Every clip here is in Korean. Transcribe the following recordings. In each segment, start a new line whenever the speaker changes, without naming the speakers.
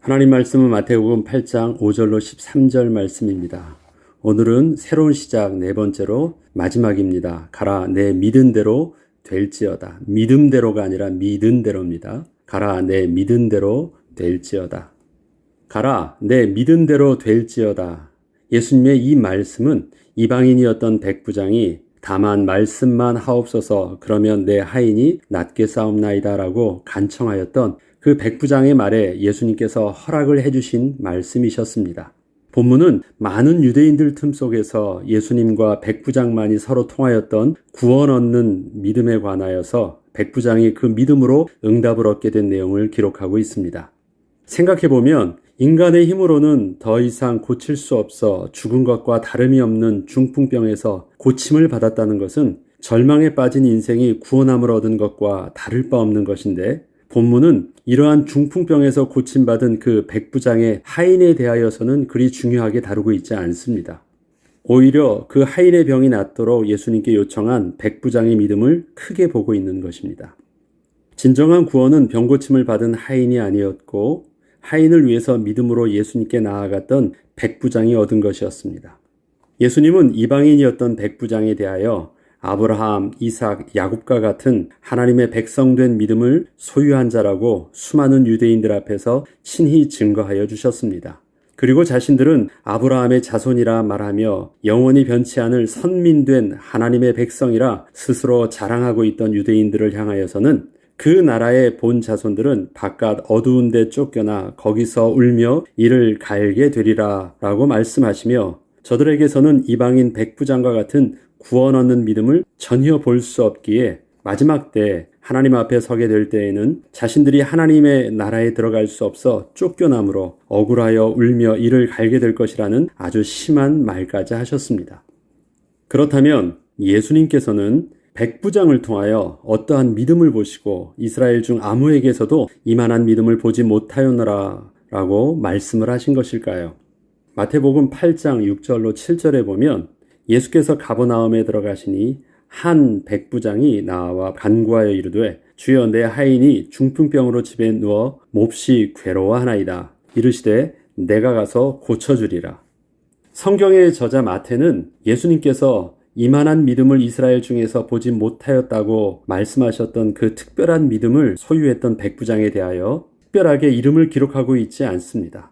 하나님 말씀은 마태복음 8장 5절로 13절 말씀입니다. 오늘은 새로운 시작 네 번째로 마지막입니다. 가라 내 믿은 대로 될지어다. 믿음대로가 아니라 믿은 대로입니다. 가라 내 믿은 대로 될지어다. 가라 내 믿은 대로 될지어다. 예수님의 이 말씀은 이방인이었던 백부장이 다만 말씀만 하옵소서 그러면 내 하인이 낫게 싸움나이다 라고 간청하였던 그 백부장의 말에 예수님께서 허락을 해주신 말씀이셨습니다. 본문은 많은 유대인들 틈 속에서 예수님과 백부장만이 서로 통하였던 구원 얻는 믿음에 관하여서 백부장이 그 믿음으로 응답을 얻게 된 내용을 기록하고 있습니다. 생각해보면 인간의 힘으로는 더 이상 고칠 수 없어 죽은 것과 다름이 없는 중풍병에서 고침을 받았다는 것은 절망에 빠진 인생이 구원함을 얻은 것과 다를 바 없는 것인데 본문은 이러한 중풍병에서 고침받은 그 백부장의 하인에 대하여서는 그리 중요하게 다루고 있지 않습니다. 오히려 그 하인의 병이 낫도록 예수님께 요청한 백부장의 믿음을 크게 보고 있는 것입니다. 진정한 구원은 병고침을 받은 하인이 아니었고 하인을 위해서 믿음으로 예수님께 나아갔던 백부장이 얻은 것이었습니다. 예수님은 이방인이었던 백부장에 대하여 아브라함, 이삭, 야곱과 같은 하나님의 백성된 믿음을 소유한 자라고 수많은 유대인들 앞에서 친히 증거하여 주셨습니다. 그리고 자신들은 아브라함의 자손이라 말하며 영원히 변치 않을 선민된 하나님의 백성이라 스스로 자랑하고 있던 유대인들을 향하여서는 그 나라의 본 자손들은 바깥 어두운 데 쫓겨나 거기서 울며 이를 갈게 되리라 라고 말씀하시며 저들에게서는 이방인 백부장과 같은 구원 얻는 믿음을 전혀 볼 수 없기에 마지막 때 하나님 앞에 서게 될 때에는 자신들이 하나님의 나라에 들어갈 수 없어 쫓겨남으로 억울하여 울며 이를 갈게 될 것이라는 아주 심한 말까지 하셨습니다. 그렇다면 예수님께서는 백부장을 통하여 어떠한 믿음을 보시고 이스라엘 중 아무에게서도 이만한 믿음을 보지 못하였노라 라고 말씀을 하신 것일까요? 마태복음 8장 6절로 7절에 보면 예수께서 가버나움에 들어가시니 한 백부장이 나와 간구하여 이르되 주여 내 하인이 중풍병으로 집에 누워 몹시 괴로워하나이다. 이르시되 내가 가서 고쳐주리라. 성경의 저자 마태는 예수님께서 이만한 믿음을 이스라엘 중에서 보지 못하였다고 말씀하셨던 그 특별한 믿음을 소유했던 백부장에 대하여 특별하게 이름을 기록하고 있지 않습니다.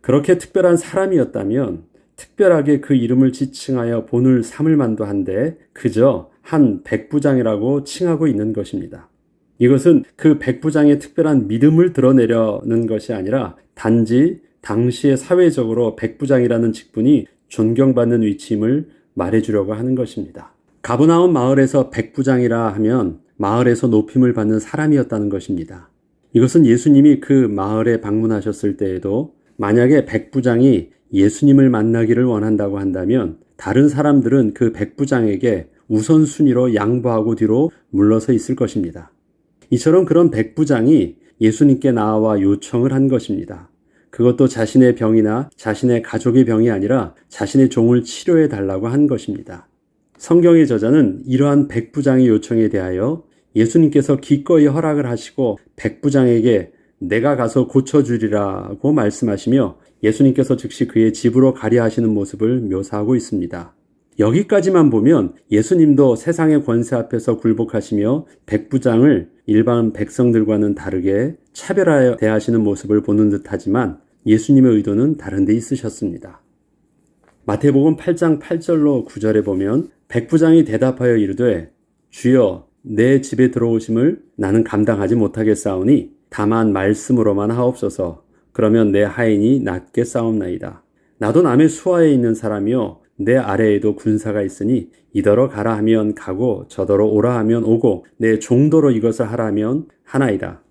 그렇게 특별한 사람이었다면 특별하게 그 이름을 지칭하여 본을 삼을 만도 한데 그저 한 백부장이라고 칭하고 있는 것입니다. 이것은 그 백부장의 특별한 믿음을 드러내려는 것이 아니라 단지 당시에 사회적으로 백부장이라는 직분이 존경받는 위치임을 말해주려고 하는 것입니다. 가버나움 마을에서 백부장이라 하면 마을에서 높임을 받는 사람이었다는 것입니다. 이것은 예수님이 그 마을에 방문하셨을 때에도 만약에 백부장이 예수님을 만나기를 원한다고 한다면 다른 사람들은 그 백부장에게 우선순위로 양보하고 뒤로 물러서 있을 것입니다. 이처럼 그런 백부장이 예수님께 나와 요청을 한 것입니다. 그것도 자신의 병이나 자신의 가족의 병이 아니라 자신의 종을 치료해 달라고 한 것입니다. 성경의 저자는 이러한 백부장의 요청에 대하여 예수님께서 기꺼이 허락을 하시고 백부장에게 내가 가서 고쳐주리라고 말씀하시며 예수님께서 즉시 그의 집으로 가려 하시는 모습을 묘사하고 있습니다. 여기까지만 보면 예수님도 세상의 권세 앞에서 굴복하시며 백부장을 일반 백성들과는 다르게 차별하여 대하시는 모습을 보는 듯하지만 예수님의 의도는 다른 데 있으셨습니다. 마태복음 8장 8절로 9절에 보면 백부장이 대답하여 이르되 주여 내 집에 들어오심을 나는 감당하지 못하겠사오니 다만 말씀으로만 하옵소서 그러면 내 하인이 낫게 싸움나이다. 나도 남의 수하에 있는 사람이요 내 아래에도 군사가 있으니 이더러 가라 하면 가고 저더러 오라 하면 오고 내 종도로 이것을 하라 하면 하나이다.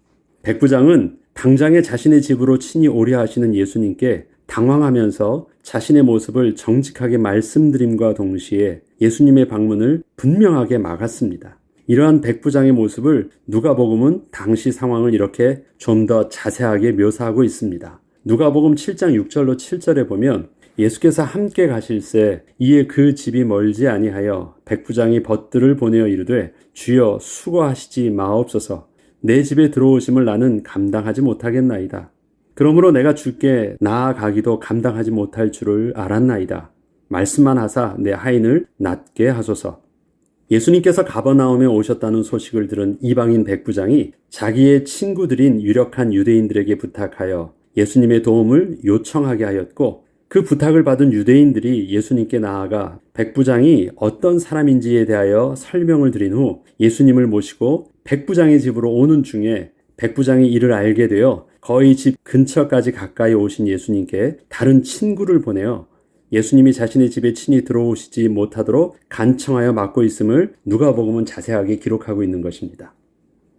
백부장은 당장에 자신의 집으로 친히 오려 하시는 예수님께 당황하면서 자신의 모습을 정직하게 말씀드림과 동시에 예수님의 방문을 분명하게 막았습니다. 이러한 백부장의 모습을 누가복음은 당시 상황을 이렇게 좀 더 자세하게 묘사하고 있습니다. 누가복음 7장 6절로 7절에 보면 예수께서 함께 가실새 이에 그 집이 멀지 아니하여 백부장이 벗들을 보내어 이르되 주여 수고하시지 마옵소서 내 집에 들어오심을 나는 감당하지 못하겠나이다. 그러므로 내가 주께 나아가기도 감당하지 못할 줄을 알았나이다. 말씀만 하사 내 하인을 낫게 하소서. 예수님께서 가버나움에 오셨다는 소식을 들은 이방인 백부장이 자기의 친구들인 유력한 유대인들에게 부탁하여 예수님의 도움을 요청하게 하였고, 그 부탁을 받은 유대인들이 예수님께 나아가 백부장이 어떤 사람인지에 대하여 설명을 드린 후 예수님을 모시고 백부장의 집으로 오는 중에 백부장이 이를 알게 되어 거의 집 근처까지 가까이 오신 예수님께 다른 친구를 보내어 예수님이 자신의 집에 친히 들어오시지 못하도록 간청하여 막고 있음을 누가복음은 자세하게 기록하고 있는 것입니다.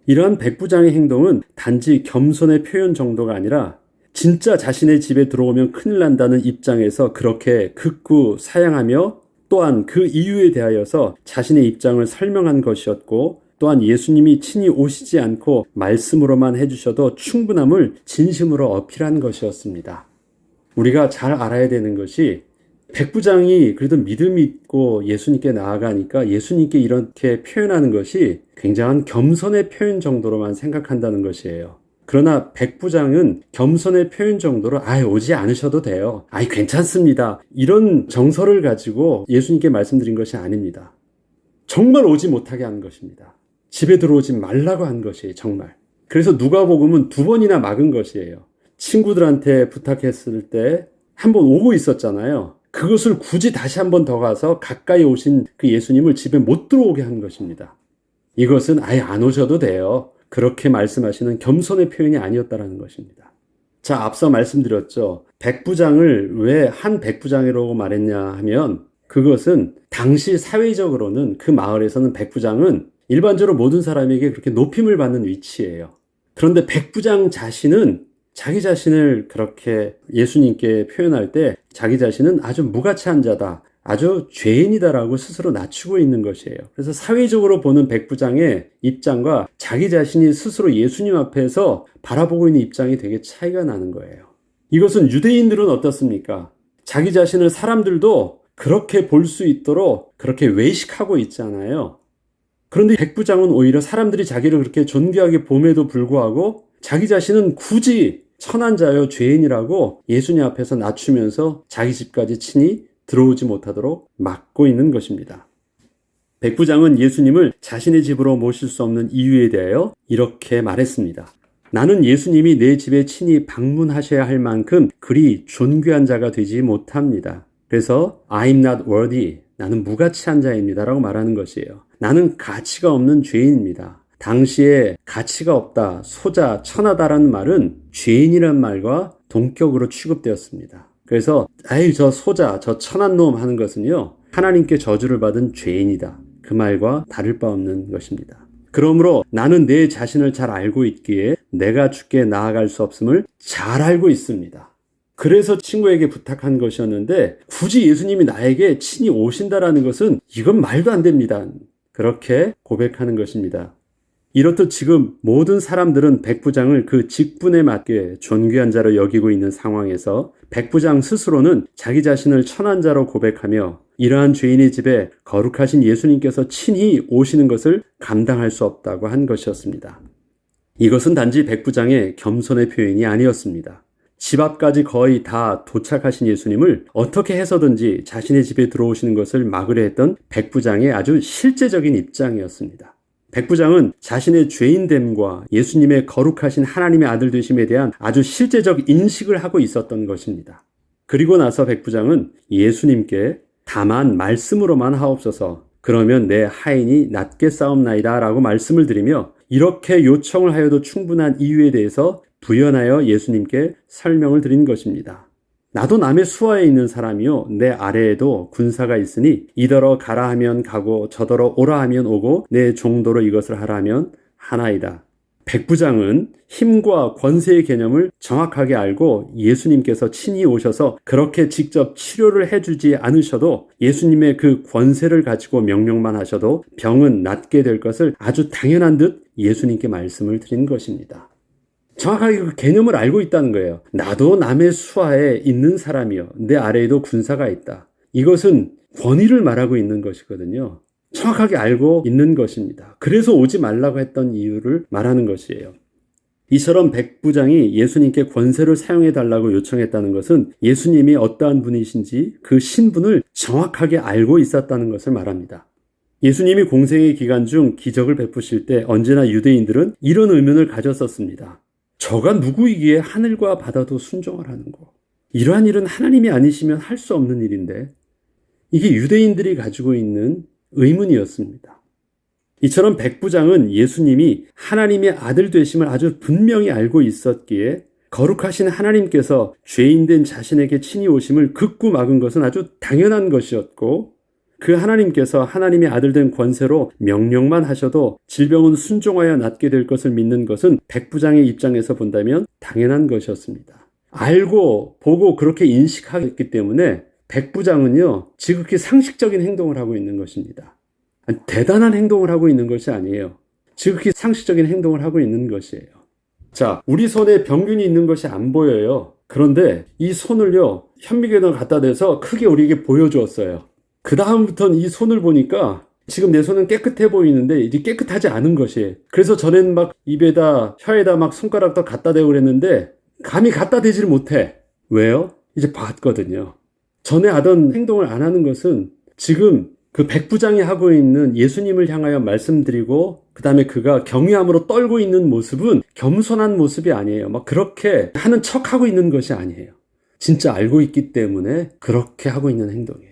이러한 백부장의 행동은 단지 겸손의 표현 정도가 아니라 진짜 자신의 집에 들어오면 큰일 난다는 입장에서 그렇게 극구 사양하며 또한 그 이유에 대하여서 자신의 입장을 설명한 것이었고, 또한 예수님이 친히 오시지 않고 말씀으로만 해주셔도 충분함을 진심으로 어필한 것이었습니다. 우리가 잘 알아야 되는 것이, 백부장이 그래도 믿음이 있고 예수님께 나아가니까 예수님께 이렇게 표현하는 것이 굉장한 겸손의 표현 정도로만 생각한다는 것이에요. 그러나 백부장은 겸손의 표현 정도로 오지 않으셔도 돼요. 괜찮습니다. 이런 정서를 가지고 예수님께 말씀드린 것이 아닙니다. 정말 오지 못하게 한 것입니다. 집에 들어오지 말라고 한 것이에요. 정말. 그래서 누가복음은 2번이나 막은 것이에요. 친구들한테 부탁했을 때 한 번 오고 있었잖아요. 그것을 굳이 다시 한 번 더 가서 가까이 오신 그 예수님을 집에 못 들어오게 한 것입니다. 이것은 안 오셔도 돼요. 그렇게 말씀하시는 겸손의 표현이 아니었다라는 것입니다. 자, 앞서 말씀드렸죠. 백부장을 왜 한 백부장이라고 말했냐 하면, 그것은 당시 사회적으로는 그 마을에서는 백부장은 일반적으로 모든 사람에게 그렇게 높임을 받는 위치예요. 그런데 백부장 자신은 자기 자신을 그렇게 예수님께 표현할 때 자기 자신은 아주 무가치한 자다, 아주 죄인이다라고 스스로 낮추고 있는 것이에요. 그래서 사회적으로 보는 백부장의 입장과 자기 자신이 스스로 예수님 앞에서 바라보고 있는 입장이 되게 차이가 나는 거예요. 이것은 유대인들은 어떻습니까? 자기 자신을 사람들도 그렇게 볼 수 있도록 그렇게 외식하고 있잖아요. 그런데 백부장은 오히려 사람들이 자기를 그렇게 존귀하게 봄에도 불구하고 자기 자신은 굳이 천한 자여 죄인이라고 예수님 앞에서 낮추면서 자기 집까지 친히 들어오지 못하도록 막고 있는 것입니다. 백부장은 예수님을 자신의 집으로 모실 수 없는 이유에 대하여 이렇게 말했습니다. 나는 예수님이 내 집에 친히 방문하셔야 할 만큼 그리 존귀한 자가 되지 못합니다. 그래서 I'm not worthy, 나는 무가치한 자입니다 라고 말하는 것이에요. 나는 가치가 없는 죄인입니다. 당시에 가치가 없다, 소자, 천하다라는 말은 죄인이란 말과 동격으로 취급되었습니다. 그래서 저 소자, 저 천한 놈 하는 것은요, 하나님께 저주를 받은 죄인이다, 그 말과 다를 바 없는 것입니다. 그러므로 나는 내 자신을 잘 알고 있기에 내가 주께 나아갈 수 없음을 잘 알고 있습니다. 그래서 친구에게 부탁한 것이었는데 굳이 예수님이 나에게 친히 오신다라는 것은 이건 말도 안 됩니다. 그렇게 고백하는 것입니다. 이렇듯 지금 모든 사람들은 백부장을 그 직분에 맞게 존귀한 자로 여기고 있는 상황에서 백부장 스스로는 자기 자신을 천한 자로 고백하며 이러한 죄인의 집에 거룩하신 예수님께서 친히 오시는 것을 감당할 수 없다고 한 것이었습니다. 이것은 단지 백부장의 겸손의 표현이 아니었습니다. 집 앞까지 거의 다 도착하신 예수님을 어떻게 해서든지 자신의 집에 들어오시는 것을 막으려 했던 백부장의 아주 실제적인 입장이었습니다. 백부장은 자신의 죄인됨과 예수님의 거룩하신 하나님의 아들 되심에 대한 아주 실제적 인식을 하고 있었던 것입니다. 그리고 나서 백부장은 예수님께 다만 말씀으로만 하옵소서, 그러면 내 하인이 낫게 싸움나이다 라고 말씀을 드리며 이렇게 요청을 하여도 충분한 이유에 대해서 부연하여 예수님께 설명을 드린 것입니다. 나도 남의 수하에 있는 사람이요 내 아래에도 군사가 있으니 이더러 가라 하면 가고 저더러 오라 하면 오고 내 종도로 이것을 하라 하면 하나이다. 백부장은 힘과 권세의 개념을 정확하게 알고 예수님께서 친히 오셔서 그렇게 직접 치료를 해주지 않으셔도 예수님의 그 권세를 가지고 명령만 하셔도 병은 낫게 될 것을 아주 당연한 듯 예수님께 말씀을 드린 것입니다. 정확하게 그 개념을 알고 있다는 거예요. 나도 남의 수하에 있는 사람이요 내 아래에도 군사가 있다. 이것은 권위를 말하고 있는 것이거든요. 정확하게 알고 있는 것입니다. 그래서 오지 말라고 했던 이유를 말하는 것이에요. 이처럼 백부장이 예수님께 권세를 사용해 달라고 요청했다는 것은 예수님이 어떠한 분이신지 그 신분을 정확하게 알고 있었다는 것을 말합니다. 예수님이 공생의 기간 중 기적을 베푸실 때 언제나 유대인들은 이런 의문을 가졌었습니다. 저가 누구이기에 하늘과 바다도 순종을 하는 거. 이러한 일은 하나님이 아니시면 할 수 없는 일인데, 이게 유대인들이 가지고 있는 의문이었습니다. 이처럼 백부장은 예수님이 하나님의 아들 되심을 아주 분명히 알고 있었기에 거룩하신 하나님께서 죄인된 자신에게 친히 오심을 극구 막은 것은 아주 당연한 것이었고, 그 하나님께서 하나님의 아들 된 권세로 명령만 하셔도 질병은 순종하여 낫게 될 것을 믿는 것은 백부장의 입장에서 본다면 당연한 것이었습니다. 알고 보고 그렇게 인식하기 때문에 백부장은요, 지극히 상식적인 행동을 하고 있는 것입니다. 대단한 행동을 하고 있는 것이 아니에요. 지극히 상식적인 행동을 하고 있는 것이에요. 자, 우리 손에 병균이 있는 것이 안 보여요. 그런데 이 손을요, 현미경을 갖다 대서 크게 우리에게 보여주었어요. 그 다음부터는 이 손을 보니까 지금 내 손은 깨끗해 보이는데 이제 깨끗하지 않은 것이에요. 그래서 전에는 막 입에다 혀에다 막 손가락도 갖다 대고 그랬는데 감히 갖다 대지를 못해. 왜요? 이제 봤거든요. 전에 하던 행동을 안 하는 것은 지금 그 백부장이 하고 있는 예수님을 향하여 말씀드리고 그 다음에 그가 경외함으로 떨고 있는 모습은 겸손한 모습이 아니에요. 막 그렇게 하는 척하고 있는 것이 아니에요. 진짜 알고 있기 때문에 그렇게 하고 있는 행동이에요.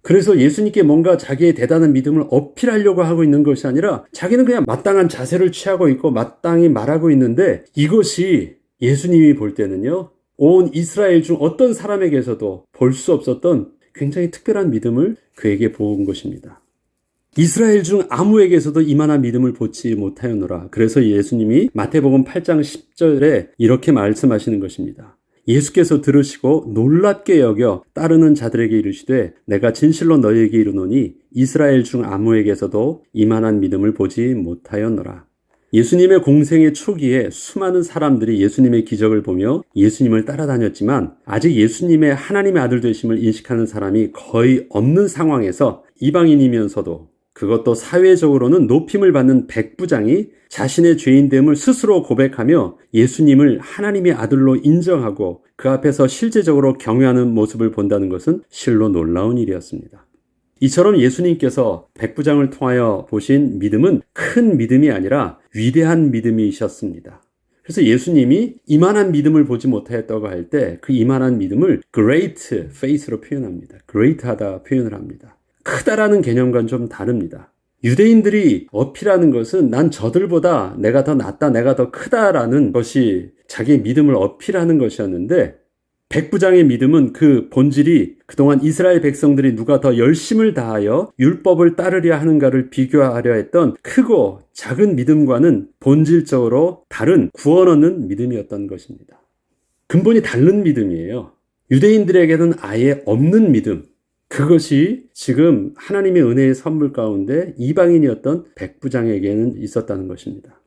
그래서 예수님께 뭔가 자기의 대단한 믿음을 어필하려고 하고 있는 것이 아니라 자기는 그냥 마땅한 자세를 취하고 있고 마땅히 말하고 있는데, 이것이 예수님이 볼 때는요, 온 이스라엘 중 어떤 사람에게서도 볼 수 없었던 굉장히 특별한 믿음을 그에게 보은 것입니다. 이스라엘 중 아무에게서도 이만한 믿음을 보지 못하였노라. 그래서 예수님이 마태복음 8장 10절에 이렇게 말씀하시는 것입니다. 예수께서 들으시고 놀랍게 여겨 따르는 자들에게 이르시되 내가 진실로 너희에게 이르노니 이스라엘 중 아무에게서도 이만한 믿음을 보지 못하였노라. 예수님의 공생의 초기에 수많은 사람들이 예수님의 기적을 보며 예수님을 따라다녔지만 아직 예수님의 하나님의 아들 되심을 인식하는 사람이 거의 없는 상황에서 이방인이면서도 그것도 사회적으로는 높임을 받는 백부장이 자신의 죄인됨을 스스로 고백하며 예수님을 하나님의 아들로 인정하고 그 앞에서 실제적으로 경외하는 모습을 본다는 것은 실로 놀라운 일이었습니다. 이처럼 예수님께서 백부장을 통하여 보신 믿음은 큰 믿음이 아니라 위대한 믿음이셨습니다. 그래서 예수님이 이만한 믿음을 보지 못하였다고 할 때 그 이만한 믿음을 great faith로 표현합니다. great하다 표현을 합니다. 크다라는 개념과는 좀 다릅니다. 유대인들이 어필하는 것은 난 저들보다 내가 더 낫다, 내가 더 크다라는 것이 자기의 믿음을 어필하는 것이었는데, 백부장의 믿음은 그 본질이 그동안 이스라엘 백성들이 누가 더 열심을 다하여 율법을 따르려 하는가를 비교하려 했던 크고 작은 믿음과는 본질적으로 다른 구원 얻는 믿음이었던 것입니다. 근본이 다른 믿음이에요. 유대인들에게는 아예 없는 믿음, 그것이 지금 하나님의 은혜의 선물 가운데 이방인이었던 백부장에게는 있었다는 것입니다.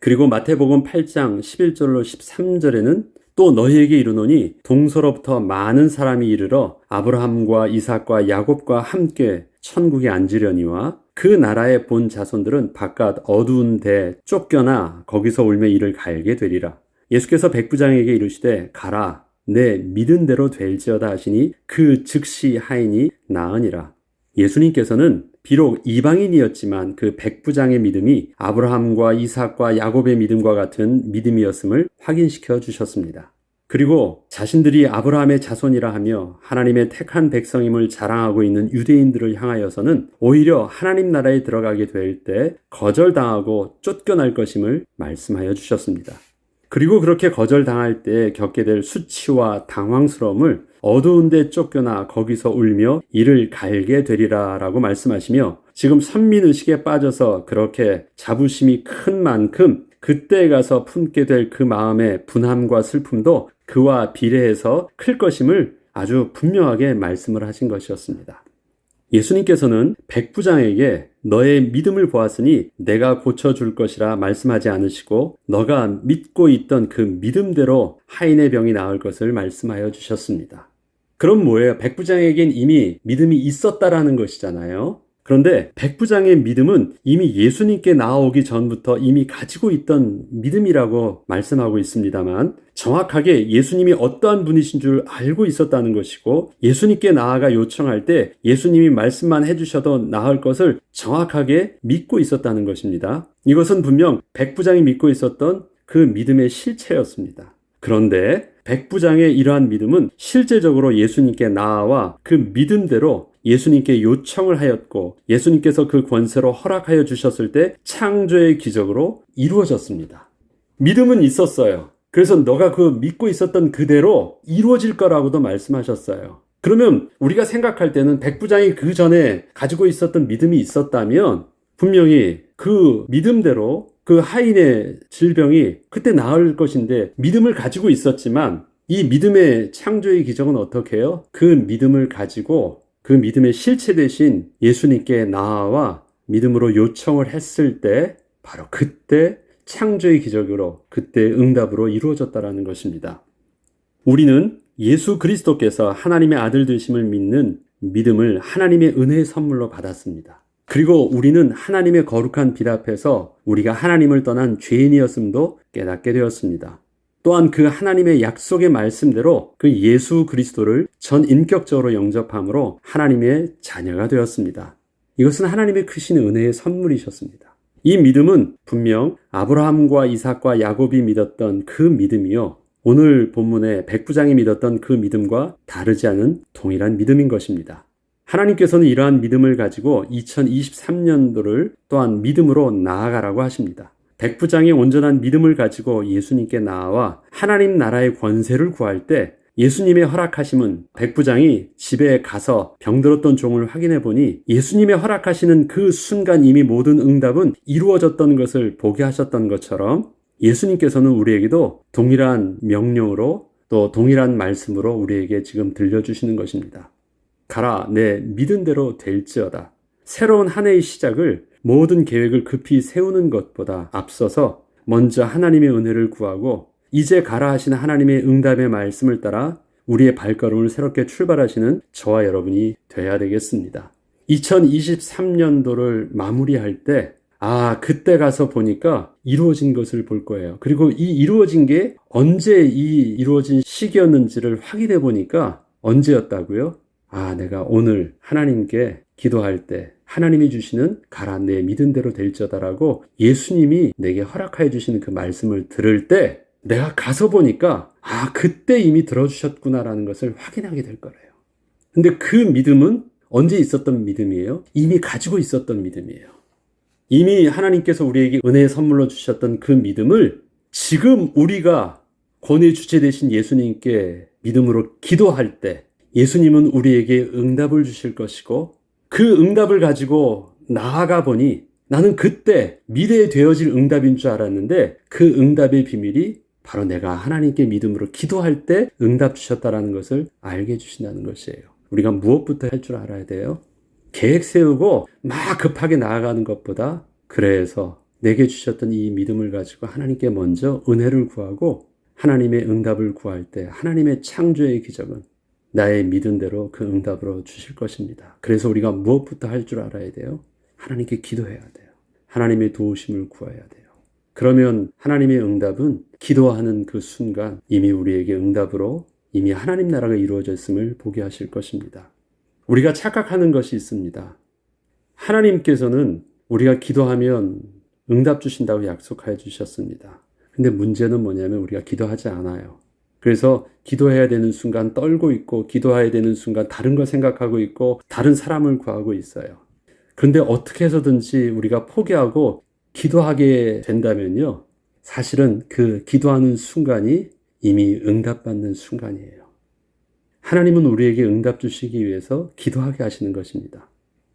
그리고 마태복음 8장 11절로 13절에는 또 너희에게 이르노니 동서로부터 많은 사람이 이르러 아브라함과 이삭과 야곱과 함께 천국에 앉으려니와 그 나라의 본 자손들은 바깥 어두운 데 쫓겨나 거기서 울며 이를 갈게 되리라. 예수께서 백부장에게 이르시되 가라, 내 믿은 대로 될지어다 하시니 그 즉시 하이니 나으니라. 예수님께서는 비록 이방인이었지만 그 백부장의 믿음이 아브라함과 이삭과 야곱의 믿음과 같은 믿음이었음을 확인시켜 주셨습니다. 그리고 자신들이 아브라함의 자손이라 하며 하나님의 택한 백성임을 자랑하고 있는 유대인들을 향하여서는 오히려 하나님 나라에 들어가게 될 때 거절당하고 쫓겨날 것임을 말씀하여 주셨습니다. 그리고 그렇게 거절당할 때 겪게 될 수치와 당황스러움을 어두운 데 쫓겨나 거기서 울며 이를 갈게 되리라 라고 말씀하시며, 지금 선민의식에 빠져서 그렇게 자부심이 큰 만큼 그때 가서 품게 될 그 마음의 분함과 슬픔도 그와 비례해서 클 것임을 아주 분명하게 말씀을 하신 것이었습니다. 예수님께서는 백부장에게 너의 믿음을 보았으니 내가 고쳐줄 것이라 말씀하지 않으시고 너가 믿고 있던 그 믿음대로 하인의 병이 나을 것을 말씀하여 주셨습니다. 그럼 뭐예요? 백부장에겐 이미 믿음이 있었다라는 것이잖아요. 그런데 백부장의 믿음은 이미 예수님께 나아오기 전부터 이미 가지고 있던 믿음이라고 말씀하고 있습니다만, 정확하게 예수님이 어떠한 분이신 줄 알고 있었다는 것이고, 예수님께 나아가 요청할 때 예수님이 말씀만 해주셔도 나을 것을 정확하게 믿고 있었다는 것입니다. 이것은 분명 백부장이 믿고 있었던 그 믿음의 실체였습니다. 그런데 백부장의 이러한 믿음은 실제적으로 예수님께 나아와 그 믿음대로 예수님께 요청을 하였고, 예수님께서 그 권세로 허락하여 주셨을 때 창조의 기적으로 이루어졌습니다. 믿음은 있었어요. 그래서 너가 그 믿고 있었던 그대로 이루어질 거라고도 말씀하셨어요. 그러면 우리가 생각할 때는 백부장이 그 전에 가지고 있었던 믿음이 있었다면 분명히 그 믿음대로 그 하인의 질병이 그때 나을 것인데, 믿음을 가지고 있었지만 이 믿음의 창조의 기적은 어떻게 해요? 그 믿음을 가지고 그 믿음의 실체 대신 예수님께 나아와 믿음으로 요청을 했을 때 바로 그때 창조의 기적으로, 그때 응답으로 이루어졌다라는 것입니다. 우리는 예수 그리스도께서 하나님의 아들 되심을 믿는 믿음을 하나님의 은혜의 선물로 받았습니다. 그리고 우리는 하나님의 거룩한 빛 앞에서 우리가 하나님을 떠난 죄인이었음도 깨닫게 되었습니다. 또한 그 하나님의 약속의 말씀대로 그 예수 그리스도를 전인격적으로 영접함으로 하나님의 자녀가 되었습니다. 이것은 하나님의 크신 은혜의 선물이셨습니다. 이 믿음은 분명 아브라함과 이삭과 야곱이 믿었던 그 믿음이요, 오늘 본문의 백부장이 믿었던 그 믿음과 다르지 않은 동일한 믿음인 것입니다. 하나님께서는 이러한 믿음을 가지고 2023년도를 또한 믿음으로 나아가라고 하십니다. 백부장의 온전한 믿음을 가지고 예수님께 나아와 하나님 나라의 권세를 구할 때 예수님의 허락하심은, 백부장이 집에 가서 병들었던 종을 확인해 보니 예수님의 허락하시는 그 순간 이미 모든 응답은 이루어졌던 것을 보게 하셨던 것처럼, 예수님께서는 우리에게도 동일한 명령으로 또 동일한 말씀으로 우리에게 지금 들려주시는 것입니다. 가라, 내 믿은 대로 될지어다. 새로운 한 해의 시작을 모든 계획을 급히 세우는 것보다 앞서서 먼저 하나님의 은혜를 구하고 이제 가라 하시는 하나님의 응답의 말씀을 따라 우리의 발걸음을 새롭게 출발하시는 저와 여러분이 되어야 되겠습니다. 2023년도를 마무리할 때 그때 가서 보니까 이루어진 것을 볼 거예요. 그리고 이 이루어진 게 언제 이 이루어진 시기였는지를 확인해 보니까 언제였다고요? 내가 오늘 하나님께 기도할 때 하나님이 주시는 가라 내 믿은 대로 될지어다라고 예수님이 내게 허락하여 주시는 그 말씀을 들을 때 내가 가서 보니까 그때 이미 들어주셨구나라는 것을 확인하게 될 거래요. 근데 그 믿음은 언제 있었던 믿음이에요? 이미 가지고 있었던 믿음이에요. 이미 하나님께서 우리에게 은혜의 선물로 주셨던 그 믿음을 지금 우리가 권위의 주체 되신 예수님께 믿음으로 기도할 때 예수님은 우리에게 응답을 주실 것이고, 그 응답을 가지고 나아가 보니 나는 그때 미래에 되어질 응답인 줄 알았는데 그 응답의 비밀이 바로 내가 하나님께 믿음으로 기도할 때 응답 주셨다라는 것을 알게 해주신다는 것이에요. 우리가 무엇부터 할 줄 알아야 돼요? 계획 세우고 막 급하게 나아가는 것보다, 그래서 내게 주셨던 이 믿음을 가지고 하나님께 먼저 은혜를 구하고 하나님의 응답을 구할 때 하나님의 창조의 기적은 나의 믿은 대로 그 응답으로 주실 것입니다. 그래서 우리가 무엇부터 할 줄 알아야 돼요? 하나님께 기도해야 돼요. 하나님의 도우심을 구해야 돼요. 그러면 하나님의 응답은 기도하는 그 순간 이미 우리에게 응답으로 이미 하나님 나라가 이루어졌음을 보게 하실 것입니다. 우리가 착각하는 것이 있습니다. 하나님께서는 우리가 기도하면 응답 주신다고 약속하여 주셨습니다. 근데 문제는 뭐냐면 우리가 기도하지 않아요. 그래서 기도해야 되는 순간 떨고 있고, 기도해야 되는 순간 다른 걸 생각하고 있고, 다른 사람을 구하고 있어요. 그런데 어떻게 해서든지 우리가 포기하고 기도하게 된다면요, 사실은 그 기도하는 순간이 이미 응답받는 순간이에요. 하나님은 우리에게 응답 주시기 위해서 기도하게 하시는 것입니다.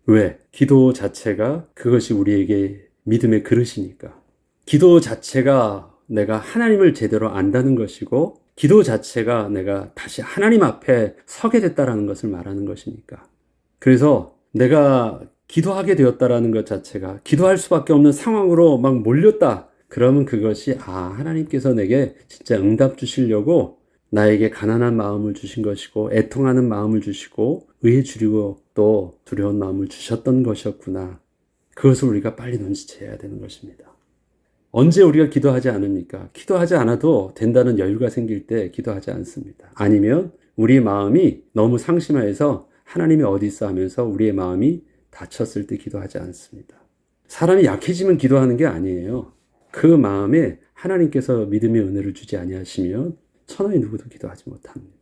왜? 기도 자체가 그것이 우리에게 믿음의 그릇이니까. 기도 자체가 내가 하나님을 제대로 안다는 것이고, 기도 자체가 내가 다시 하나님 앞에 서게 됐다라는 것을 말하는 것이니까. 그래서 내가 기도하게 되었다라는 것 자체가 기도할 수밖에 없는 상황으로 막 몰렸다. 그러면 그것이 하나님께서 내게 진짜 응답 주시려고 나에게 가난한 마음을 주신 것이고, 애통하는 마음을 주시고, 의해 주리고 또 두려운 마음을 주셨던 것이었구나. 그것을 우리가 빨리 눈치채야 되는 것입니다. 언제 우리가 기도하지 않습니까? 기도하지 않아도 된다는 여유가 생길 때 기도하지 않습니다. 아니면 우리 마음이 너무 상심해서 하나님이 어디 있어 하면서 우리의 마음이 다쳤을 때 기도하지 않습니다. 사람이 약해지면 기도하는 게 아니에요. 그 마음에 하나님께서 믿음의 은혜를 주지 아니하시면 천하의 누구도 기도하지 못합니다.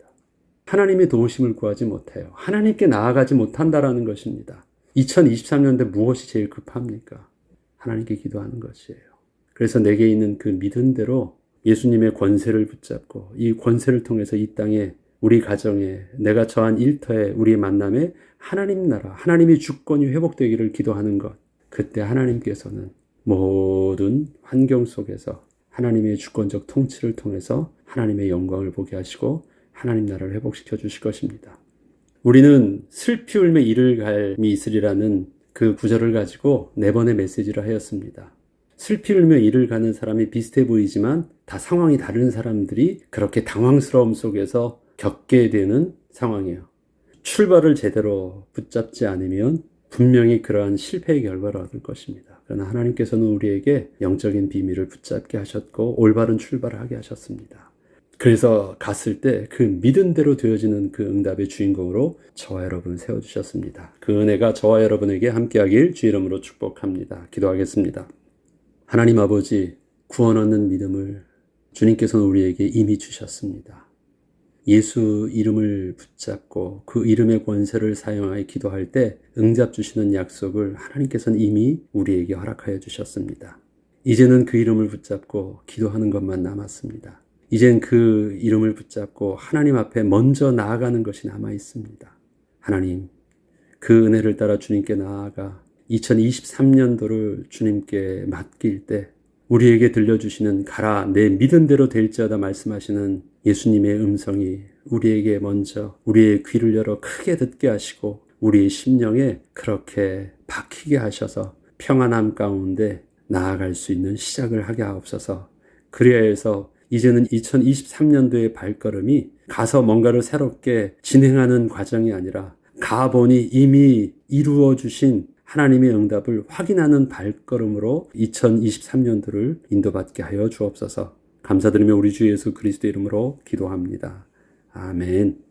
하나님의 도우심을 구하지 못해요. 하나님께 나아가지 못한다라는 것입니다. 2023년대 무엇이 제일 급합니까? 하나님께 기도하는 것이에요. 그래서 내게 있는 그 믿음대로 예수님의 권세를 붙잡고 이 권세를 통해서 이 땅에 우리 가정에 내가 처한 일터에 우리의 만남에 하나님 나라, 하나님의 주권이 회복되기를 기도하는 것. 그때 하나님께서는 모든 환경 속에서 하나님의 주권적 통치를 통해서 하나님의 영광을 보게 하시고 하나님 나라를 회복시켜 주실 것입니다. 우리는 슬피 울며 이를 갈미 있으리라는 그 구절을 가지고 4번의 메시지를 하였습니다. 슬피 울며 이를 가는 사람이 비슷해 보이지만 다 상황이 다른 사람들이 그렇게 당황스러움 속에서 겪게 되는 상황이에요. 출발을 제대로 붙잡지 않으면 분명히 그러한 실패의 결과를 얻을 것입니다. 그러나 하나님께서는 우리에게 영적인 비밀을 붙잡게 하셨고 올바른 출발을 하게 하셨습니다. 그래서 갔을 때 그 믿은 대로 되어지는 그 응답의 주인공으로 저와 여러분을 세워주셨습니다. 그 은혜가 저와 여러분에게 함께하길 주 이름으로 축복합니다. 기도하겠습니다. 하나님 아버지, 구원 얻는 믿음을 주님께서는 우리에게 이미 주셨습니다. 예수 이름을 붙잡고 그 이름의 권세를 사용하여 기도할 때 응답 주시는 약속을 하나님께서는 이미 우리에게 허락하여 주셨습니다. 이제는 그 이름을 붙잡고 기도하는 것만 남았습니다. 이젠 그 이름을 붙잡고 하나님 앞에 먼저 나아가는 것이 남아 있습니다. 하나님, 그 은혜를 따라 주님께 나아가 2023년도를 주님께 맡길 때 우리에게 들려주시는 가라 내 믿은 대로 될지어다 말씀하시는 예수님의 음성이 우리에게 먼저 우리의 귀를 열어 크게 듣게 하시고 우리의 심령에 그렇게 박히게 하셔서 평안함 가운데 나아갈 수 있는 시작을 하게 하옵소서. 그래야 해서 이제는 2023년도의 발걸음이 가서 뭔가를 새롭게 진행하는 과정이 아니라 가보니 이미 이루어 주신 하나님의 응답을 확인하는 발걸음으로 2023년도를 인도받게 하여 주옵소서. 감사드리며 우리 주 예수 그리스도 이름으로 기도합니다. 아멘.